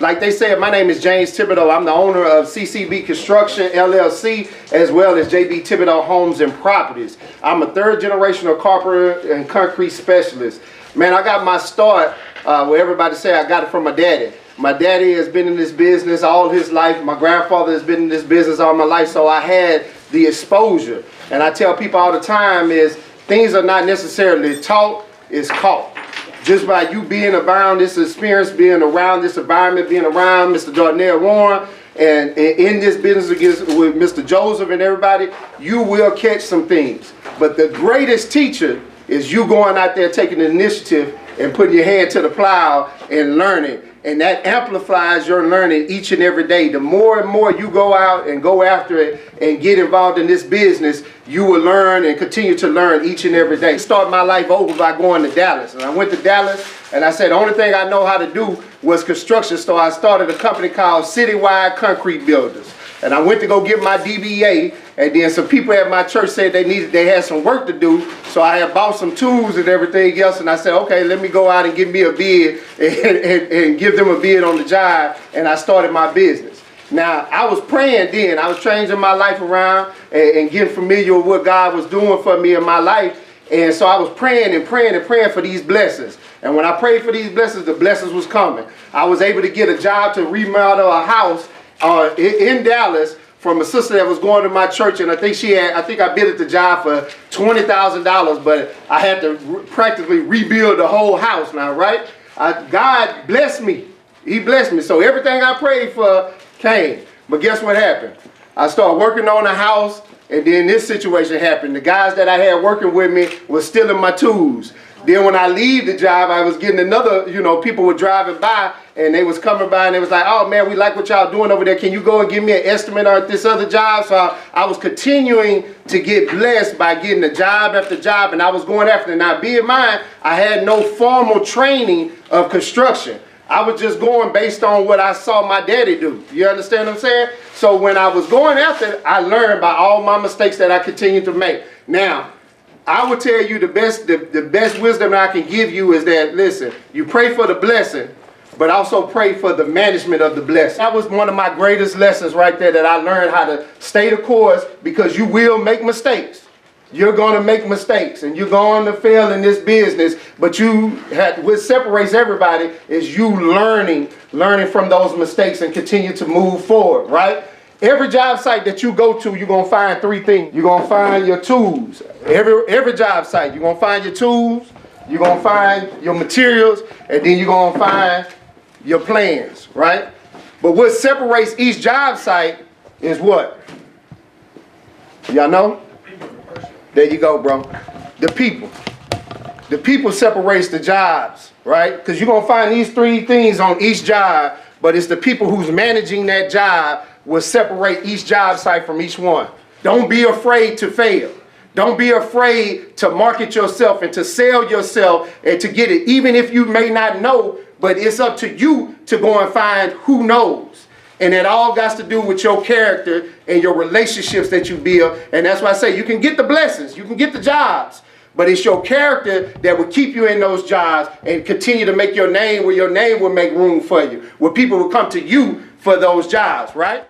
like they said, my name is James Thibodeaux. I'm the owner of CCB Construction, LLC, as well as JB Thibodeaux Homes and Properties. I'm a third generational carpenter and concrete specialist. Man, I got my start where everybody say I got it from my daddy. My daddy has been in this business all his life. My grandfather has been in this business all my life, so I had the exposure. And I tell people all the time is things are not necessarily taught, it's caught. Just by you being around this experience, being around this environment, being around Mr. Darnell Warren, and in this business with Mr. Joseph and everybody, you will catch some things. But the greatest teacher is you going out there taking the initiative and putting your hand to the plow and learning. And that amplifies your learning each and every day. The more and more you go out and go after it and get involved in this business, you will learn and continue to learn each and every day. I started my life over by going to Dallas. And I went to Dallas and I said the only thing I know how to do was construction. So I started a company called Citywide Concrete Builders. And I went to go get my DBA, and then some people at my church said they had some work to do, so I had bought some tools and everything else, and I said, okay, let me go out and give me a bid and give them a bid on the job, and I started my business. Now, I was praying then. I was changing my life around and getting familiar with what God was doing for me in my life, and so I was praying and praying and praying for these blessings. And when I prayed for these blessings, the blessings was coming. I was able to get a job to remodel a house in Dallas from a sister that was going to my church, and I think I bid at the job for $20,000, but I had to practically rebuild the whole house now, right? God blessed me. He blessed me. So everything I prayed for came. But guess what happened? I started working on the house, and then this situation happened. The guys that I had working with me were stealing my tools. Then when I leave the job, I was getting another, people were driving by and they was coming by and they was like, oh man, we like what y'all doing over there. Can you go and give me an estimate on this other job? So I was continuing to get blessed by getting a job after job, and I was going after it. Now, being in mind, I had no formal training of construction. I was just going based on what I saw my daddy do. You understand what I'm saying? So when I was going after it, I learned by all my mistakes that I continued to make. Now, I would tell you the best wisdom that I can give you is that, listen, you pray for the blessing, but also pray for the management of the blessing. That was one of my greatest lessons right there, that I learned how to stay the course, because you will make mistakes. You're going to make mistakes and you're going to fail in this business, but what separates everybody is you learning from those mistakes and continue to move forward, right? Every job site that you go to, you're going to find three things. You're going to find your tools. Every job site, you're going to find your tools, you're going to find your materials, and then you're going to find your plans, right? But what separates each job site is what? Y'all know? There you go, bro. The people. The people separates the jobs, right? Because you're going to find these three things on each job, but it's the people who's managing that job will separate each job site from each one. Don't be afraid to fail. Don't be afraid to market yourself and to sell yourself and to get it, even if you may not know, but it's up to you to go and find who knows. And it all got to do with your character and your relationships that you build. And that's why I say you can get the blessings, you can get the jobs, but it's your character that will keep you in those jobs and continue to make your name, where your name will make room for you, where people will come to you for those jobs, right?